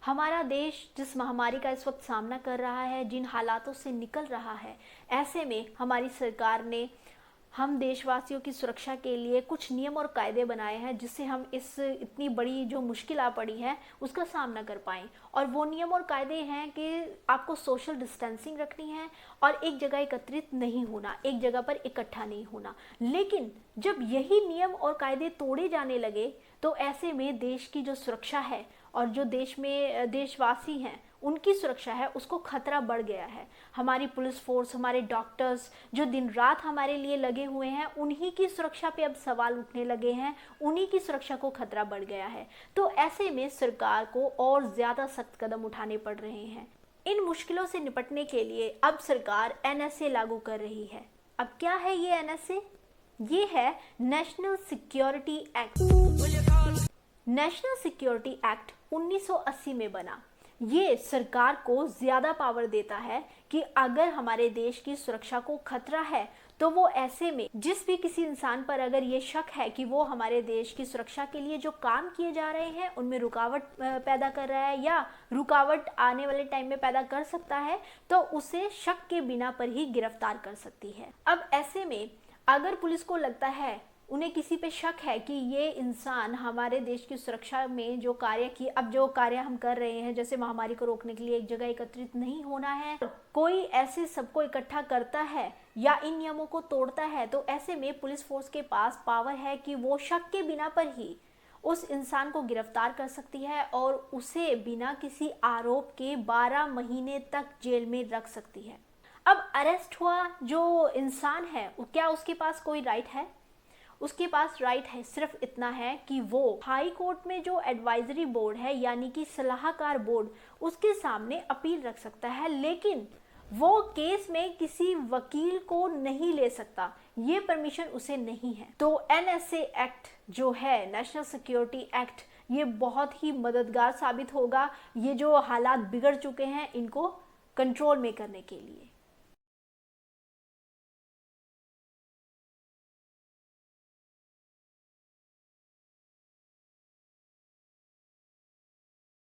हमारा देश जिस महामारी का इस वक्त सामना कर रहा है, जिन हालातों से निकल रहा है, ऐसे में हमारी सरकार ने हम देशवासियों की सुरक्षा के लिए कुछ नियम और कायदे बनाए हैं जिससे हम इस इतनी बड़ी जो मुश्किल आ पड़ी है उसका सामना कर पाएँ। और वो नियम और कायदे हैं कि आपको सोशल डिस्टेंसिंग रखनी है और एक जगह एकत्रित नहीं होना, एक जगह पर इकट्ठा नहीं होना। लेकिन जब यही नियम और कायदे तोड़े जाने लगे तो ऐसे में देश की जो सुरक्षा है और जो देश में देशवासी हैं उनकी सुरक्षा है उसको खतरा बढ़ गया है। हमारी पुलिस फोर्स, हमारे डॉक्टर्स जो दिन रात हमारे लिए लगे हुए हैं, उन्हीं की सुरक्षा पे अब सवाल उठने लगे हैं, उन्हीं की सुरक्षा को खतरा बढ़ गया है। तो ऐसे में सरकार को और ज़्यादा सख्त कदम उठाने पड़ रहे हैं। इन मुश्किलों से निपटने के लिए अब सरकार एनएसए लागू कर रही है। अब क्या है ये एनएसए? ये है national security act. National security act 1980 में बना। ये सरकार को ज़्यादा पावर देता है कि अगर हमारे देश की सुरक्षा को खतरा है तो वो ऐसे में जिस भी किसी इंसान पर अगर ये शक है कि वो हमारे देश की सुरक्षा के लिए जो काम किए जा रहे हैं उनमें रुकावट पैदा कर रहा है या रुकावट आने वाले टाइम में पैदा कर सकता है, तो उसे शक के बिना पर ही गिरफ्तार कर सकती है। अब ऐसे में अगर पुलिस को लगता है, उन्हें किसी पे शक है कि ये इंसान हमारे देश की सुरक्षा में जो कार्य हम कर रहे हैं, जैसे महामारी को रोकने के लिए एक जगह एकत्रित नहीं होना है, कोई ऐसे सबको इकट्ठा करता है या इन नियमों को तोड़ता है, तो ऐसे में पुलिस फोर्स के पास पावर है कि वो शक के बिना पर ही उस इंसान को गिरफ्तार कर सकती है और उसे बिना किसी आरोप के 12 महीने तक जेल में रख सकती है। अब अरेस्ट हुआ जो इंसान है, क्या उसके पास कोई राइट है? उसके पास राइट है, सिर्फ इतना है कि वो हाई कोर्ट में जो एडवाइजरी बोर्ड है यानी कि सलाहकार बोर्ड, उसके सामने अपील रख सकता है, लेकिन वो केस में किसी वकील को नहीं ले सकता, ये परमिशन उसे नहीं है। तो एनएसए एक्ट जो है, नेशनल सिक्योरिटी एक्ट, ये बहुत ही मददगार साबित होगा ये जो हालात बिगड़ चुके हैं इनको कंट्रोल में करने के लिए।